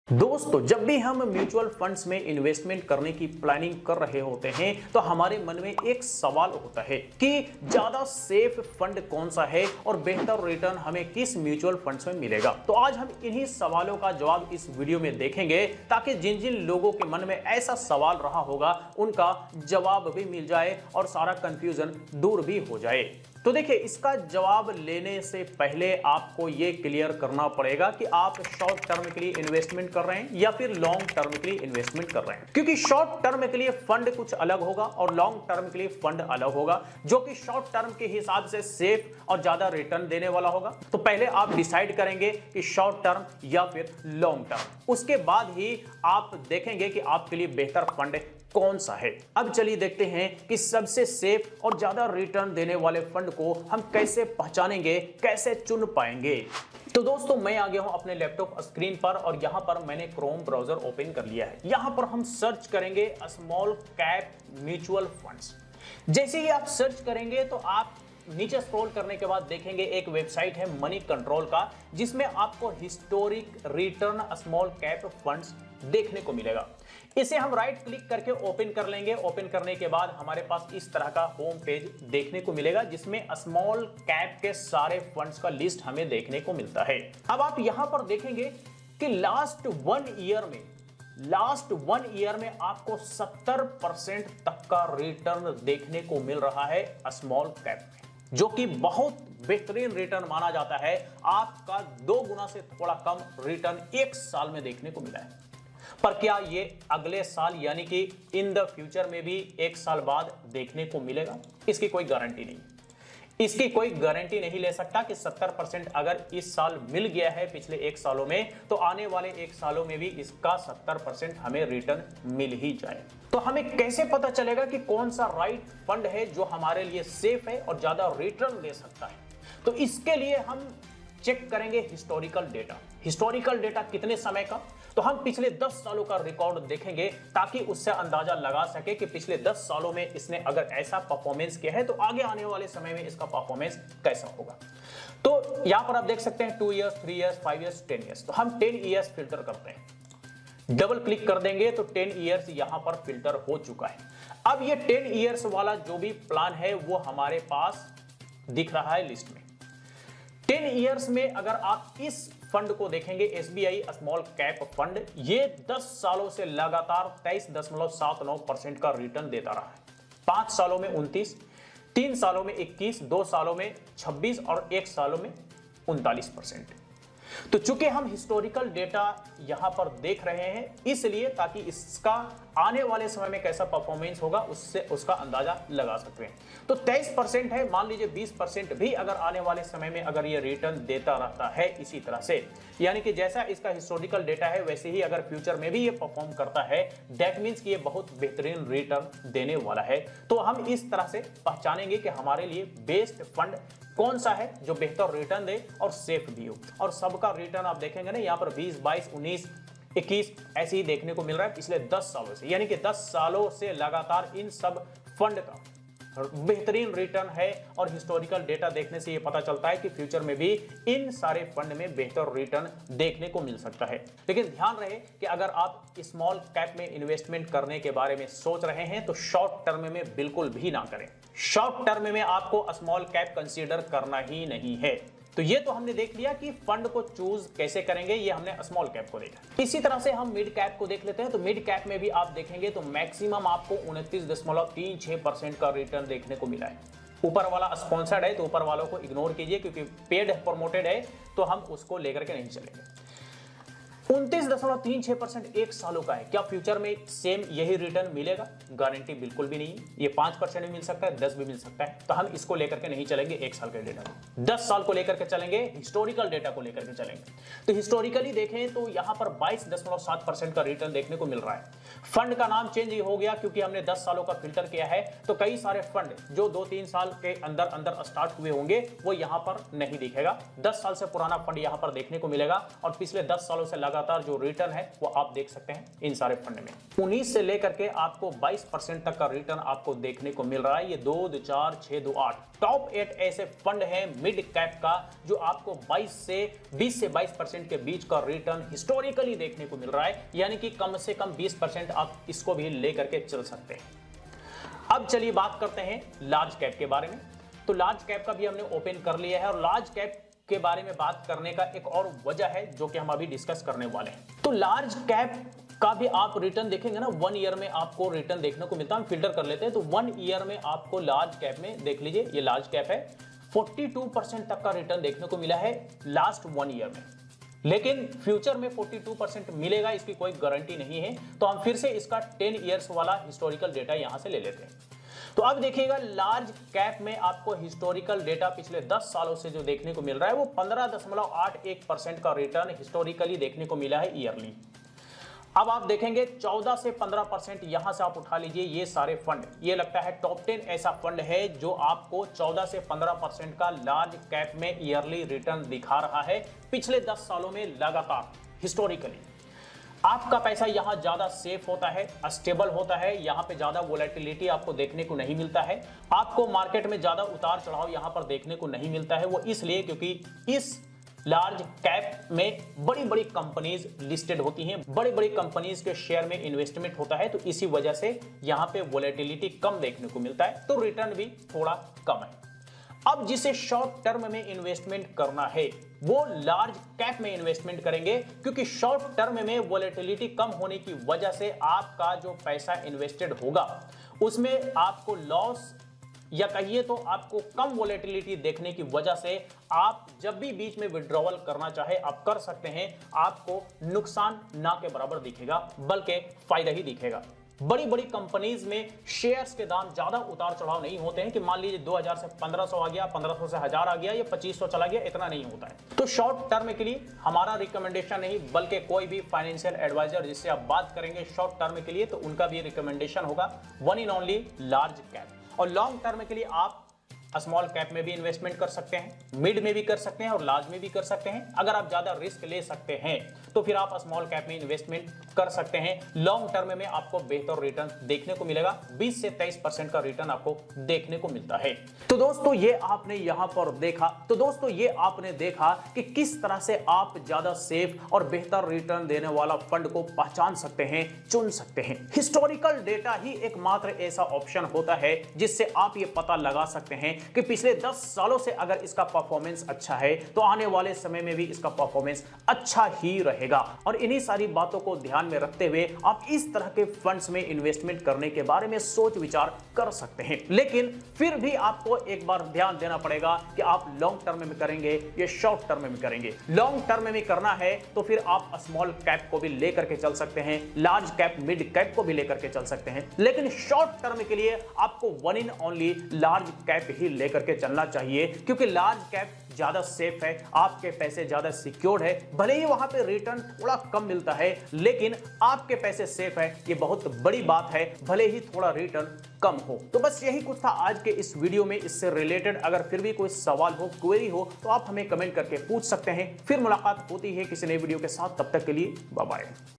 दोस्तों, जब भी हम म्यूचुअल फंड्स में इन्वेस्टमेंट करने की प्लानिंग कर रहे होते हैं तो हमारे मन में एक सवाल होता है कि ज्यादा सेफ फंड कौन सा है और बेहतर रिटर्न हमें किस म्यूचुअल फंड्स में मिलेगा। तो आज हम इन्हीं सवालों का जवाब इस वीडियो में देखेंगे ताकि जिन जिन लोगों के मन में ऐसा सवाल रहा होगा उनका जवाब भी मिल जाए और सारा कंफ्यूजन दूर भी हो जाए। तो देखिए, इसका जवाब लेने से पहले आपको यह क्लियर करना पड़ेगा कि आप शॉर्ट टर्म के लिए इन्वेस्टमेंट कर रहे हैं या फिर लॉन्ग टर्म के लिए इन्वेस्टमेंट कर रहे हैं। क्योंकि शॉर्ट टर्म के लिए फंड कुछ अलग होगा और लॉन्ग टर्म के लिए फंड अलग होगा, जो कि शॉर्ट टर्म के हिसाब से सेफ और ज्यादा रिटर्न देने वाला होगा। तो पहले आप डिसाइड करेंगे कि शॉर्ट टर्म या फिर लॉन्ग टर्म, उसके बाद ही आप देखेंगे कि आपके लिए बेहतर फंड कौन सा है। अब चलिए देखते हैं कि सबसे सेफ और ज्यादा रिटर्न देने वाले फंड को हम कैसे पहचानेंगे, कैसे चुन पाएंगे। तो दोस्तों, मैं आ गया हूं अपने लैपटॉप स्क्रीन पर और यहां पर मैंने क्रोम ब्राउजर ओपन कर लिया है। यहां पर हम सर्च करेंगे स्मॉल कैप म्यूचुअल फंड्स। जैसे ही आप सर्च करेंगे तो आप नीचे स्क्रॉल करने के बाद देखेंगे एक वेबसाइट है मनी कंट्रोल का, जिसमें आपको historic return small cap funds देखने को मिलेगा। इसे हम राइट क्लिक करके ओपन कर लेंगे। ओपन करने के बाद हमारे पास इस तरह का होम पेज देखने को मिलेगा, जिसमें स्मॉल कैप के सारे फंड्स का लिस्ट हमें देखने को मिलता है। अब आप यहां पर देखेंगे कि लास्ट वन ईयर में आपको 70% तक का रिटर्न देखने को मिल रहा है स्मॉल कैप में, जो कि बहुत बेहतरीन रिटर्न माना जाता है। आपका 2 गुना से थोड़ा कम रिटर्न एक साल में देखने को मिला है। पर क्या ये अगले साल यानी कि इन द फ्यूचर में भी एक साल बाद देखने को मिलेगा? इसकी कोई गारंटी नहीं। इसकी कोई गारंटी नहीं ले सकता कि 70% अगर इस साल मिल गया है पिछले एक सालों में, तो आने वाले एक सालों में भी इसका 70% हमें रिटर्न मिल ही जाए। तो हमें कैसे पता चलेगा कि कौन सा राइट फंड है जो हमारे लिए सेफ है और ज्यादा रिटर्न दे सकता है? तो इसके लिए हम चेक करेंगे हिस्टोरिकल डेटा। हिस्टोरिकल डेटा कितने समय का? तो हम पिछले 10 सालों का रिकॉर्ड देखेंगे ताकि उससे अंदाजा लगा सके कि पिछले 10 सालों में इसने अगर ऐसा परफॉर्मेंस किया है तो आगे आने वाले समय में इसका परफॉर्मेंस कैसा होगा। तो यहां पर आप देख सकते हैं 2 इयर्स, 3 इयर्स, 5 इयर्स, 10 इयर्स। तो हम 10 इयर्स फिल्टर करते हैं। डबल क्लिक कर देंगे तो 10 इयर्स यहां पर फिल्टर हो चुका है। अब ये 10 इयर्स वाला जो भी प्लान है वो हमारे पास दिख रहा है लिस्ट में। 10 इयर्स में अगर आप इस फंड को देखेंगे, एसबीआई स्मॉल कैप फंड, ये 10 सालों से लगातार 23.79% का रिटर्न देता रहा है। 5 सालों में 29, 3 सालों में 21, 2 सालों में 26 और 1 सालों में 39%। तो चूंकि हम हिस्टोरिकल डेटा यहां पर देख रहे हैं, इसलिए ताकि इसका आने वाले समय में कैसा परफॉर्मेंस होगा उससे उसका अंदाजा लगा सकते हैं। तो 23% है, मान लीजिए 20% भी अगर आने वाले समय में अगर ये रिटर्न देता रहता है इसी तरह से, यानी कि जैसा इसका हिस्टोरिकल डेटा है वैसे ही अगर फ्यूचर में भी ये परफॉर्म करता है, दैट मीन्स कि ये बहुत बेहतरीन रिटर्न देने वाला है। तो हम इस तरह से पहचानेंगे कि हमारे लिए बेस्ट फंड कौन सा है जो बेहतर रिटर्न दे और सेफ भी हो। और सबका रिटर्न आप देखेंगे ना, यहाँ पर 20, 22, 19, 21 ऐसे ही देखने को मिल रहा है पिछले 10 सालों से, यानी कि 10 सालों से लगातार इन सब फंड का बेहतरीन रिटर्न है। और हिस्टोरिकल डेटा देखने से ये पता चलता है कि फ्यूचर में भी इन सारे फंड में बेहतर रिटर्न देखने को मिल सकता है। लेकिन ध्यान रहे कि अगर आप स्मॉल कैप में इन्वेस्टमेंट करने के बारे में सोच रहे हैं तो शॉर्ट टर्म में बिल्कुल भी ना करें। शॉर्ट टर्म में आपको स्मॉल कैप कंसीडर करना ही नहीं है। तो ये तो हमने देख लिया कि फंड को चूज कैसे करेंगे, ये हमने स्मॉल कैप को देखा। इसी तरह से हम मिड कैप को देख लेते हैं। तो मिड कैप में भी आप देखेंगे तो मैक्सिमम आपको 29.36% का रिटर्न देखने को मिला है। ऊपर वाला स्पॉन्सर्ड है तो ऊपर वालों को इग्नोर कीजिए, क्योंकि पेड प्रमोटेड है तो हम उसको लेकर के नहीं चलेंगे। 29.36% एक सालों का है। क्या फ्यूचर में सेम यही रिटर्न मिलेगा? गारंटी बिल्कुल भी नहीं। ये 5% भी मिल सकता है, 10 भी मिल सकता है। तो हम इसको लेकर के नहीं चलेंगे एक साल के डेटा को, 10 साल को लेकर के चलेंगे, हिस्टोरिकल डेटा को लेकर के चलेंगे। तो हिस्टोरिकली देखें तो यहां पर 22.7% का रिटर्न देखने को मिल रहा है। फंड का नाम चेंज हो गया क्योंकि हमने 10 सालों का फिल्टर किया है, तो कई सारे फंड जो 2-3 साल के अंदर अंदर स्टार्ट हुए होंगे वो यहां पर नहीं दिखेगा। 10 साल से पुराना फंड यहां पर देखने को मिलेगा और पिछले 10 सालों से लगातार जो रिटर्न है वो आप देख सकते हैं इन सारे फंड में। 19 से लेकर के आपको 22% तक का रिटर्न आपको देखने को मिल रहा है। ये 2, 4, 6, 2, 8 टॉप 8 ऐसे फंड हैं मिड कैप का जो आपको 20 से 22% के बीच का रिटर्न हिस्टोरिकली देखने को मिल रहा है, यानी कि कम से कम 20% आप इसको भी लेकर के चल सकते हैं। अब चलिए बात करते हैं लार्ज कैप के बारे में। तो लार्ज कैप का भी हमने ओपन कर लिया है और लार्ज कैप के बारे में बात करने का एक और वजह है जो कि हम अभी डिस्कस करने वाले हैं। तो लार्ज कैप का भी आप रिटर्न देखेंगे ना, 1 ईयर में आपको रिटर्न देखने को मिलता है। हम फिल्टर कर लेते हैं तो 1 ईयर में आपको लार्ज कैप में देख लीजिए, ये लार्ज कैप है, 42% तक का रिटर्न देखने को मिला है लास्ट 1 ईयर में। लेकिन फ्यूचर में 42% मिलेगा इसकी कोई गारंटी नहीं है, तो हम फिर से इसका 10 ईयर्स वाला हिस्टोरिकल डेटा यहां से ले लेते हैं। तो अब देखिएगा लार्ज कैप में आपको हिस्टोरिकल डेटा पिछले 10 सालों से जो देखने को मिल रहा है वो 15.81% का रिटर्न हिस्टोरिकली देखने को मिला है ईयरली। अब आप देखेंगे 14 से 15% यहां से आप उठा लीजिए, ये सारे फंड, ये लगता है टॉप 10 ऐसा फंड है जो आपको 14 से 15% का लार्ज कैप में ईयरली रिटर्न दिखा रहा है पिछले 10 सालों में लगातार हिस्टोरिकली। आपका पैसा यहां ज्यादा सेफ होता है, स्टेबल होता है, यहां पे ज्यादा वोलेटिलिटी आपको देखने को नहीं मिलता है, आपको मार्केट में ज्यादा उतार चढ़ाव यहां पर देखने को नहीं मिलता है। वो इसलिए क्योंकि इस लार्ज कैप में बड़ी बड़ी कंपनीज लिस्टेड होती हैं, बड़ी बड़ी कंपनीज के शेयर में इन्वेस्टमेंट होता है, तो इसी वजह से यहां पे वोलेटिलिटी कम देखने को मिलता है, तो रिटर्न भी थोड़ा कम है। अब जिसे शॉर्ट टर्म में इन्वेस्टमेंट करना है वो लार्ज कैप में इन्वेस्टमेंट करेंगे, क्योंकि शॉर्ट टर्म में वोलेटिलिटी कम होने की वजह से आपका जो पैसा इन्वेस्टेड होगा उसमें आपको लॉस या कहिए तो आपको कम वोलेटिलिटी देखने की वजह से आप जब भी बीच में विड्रॉवल करना चाहे आप कर सकते हैं, आपको नुकसान ना के बराबर दिखेगा बल्कि फायदा ही दिखेगा। बड़ी बड़ी कंपनीज में शेयर्स के दाम ज्यादा उतार चढ़ाव नहीं होते हैं कि मान लीजिए 2000 से 1500 आ गया, 1500 से 1000 आ गया या 2500 चला गया, इतना नहीं होता है। तो शॉर्ट टर्म के लिए हमारा रिकमेंडेशन नहीं बल्कि कोई भी फाइनेंशियल एडवाइजर जिससे आप बात करेंगे शॉर्ट टर्म के लिए तो उनका भी रिकमेंडेशन होगा one in only large cap. और लॉन्ग टर्म के लिए आप स्मॉल कैप में भी इन्वेस्टमेंट कर सकते हैं, मिड में भी कर सकते हैं और लार्ज में भी कर सकते हैं। अगर आप ज्यादा रिस्क ले सकते हैं तो फिर आप स्मॉल कैप में इन्वेस्टमेंट कर सकते हैं। लॉन्ग टर्म में आपको बेहतर रिटर्न देखने को मिलेगा, 20 से 23% का रिटर्न आपको देखने को मिलता है। तो दोस्तों ये आपने यहां पर देखा कि किस तरह से आप ज्यादा सेफ और बेहतर रिटर्न देने वाला फंड को पहचान सकते हैं, चुन सकते हैं। हिस्टोरिकल डेटा ही एकमात्र ऐसा ऑप्शन होता है जिससे आप ये पता लगा सकते हैं कि पिछले 10 सालों से अगर इसका परफॉर्मेंस अच्छा है तो आने वाले समय में भी इसका परफॉर्मेंस अच्छा ही रहेगा। और इन्हीं सारी बातों को ध्यान में रखते हुए आप इस तरह के फंड्स में इन्वेस्टमेंट करने के बारे में सोच विचार कर सकते हैं। लेकिन फिर भी आपको एक बार ध्यान देना पड़ेगा कि आप लॉन्ग टर्म में करेंगे या शॉर्ट टर्म में करेंगे। लॉन्ग टर्म में करना है तो फिर आप स्मॉल कैप को भी लेकर के चल सकते हैं, लार्ज कैप मिड कैप को भी लेकर के चल सकते हैं। लेकिन शॉर्ट टर्म के लिए आपको one in only large cap ही लेकर के चलना चाहिए, क्योंकि लार्ज कैप ज्यादा सेफ है, आपके पैसे ज्यादा सिक्योर्ड है। भले ही वहां पे रिटर्न थोड़ा कम मिलता है लेकिन आपके पैसे सेफ है, ये बहुत बड़ी बात है, भले ही थोड़ा रिटर्न कम हो। तो बस यही कुछ था आज के इस वीडियो में। इससे रिलेटेड अगर फिर भी कोई सवाल हो, क्वेरी हो तो आप हमें कमेंट करके पूछ सकते हैं। फिर मुलाकात होती है किसी नए वीडियो के साथ, तब तक के लिए बाय बाय।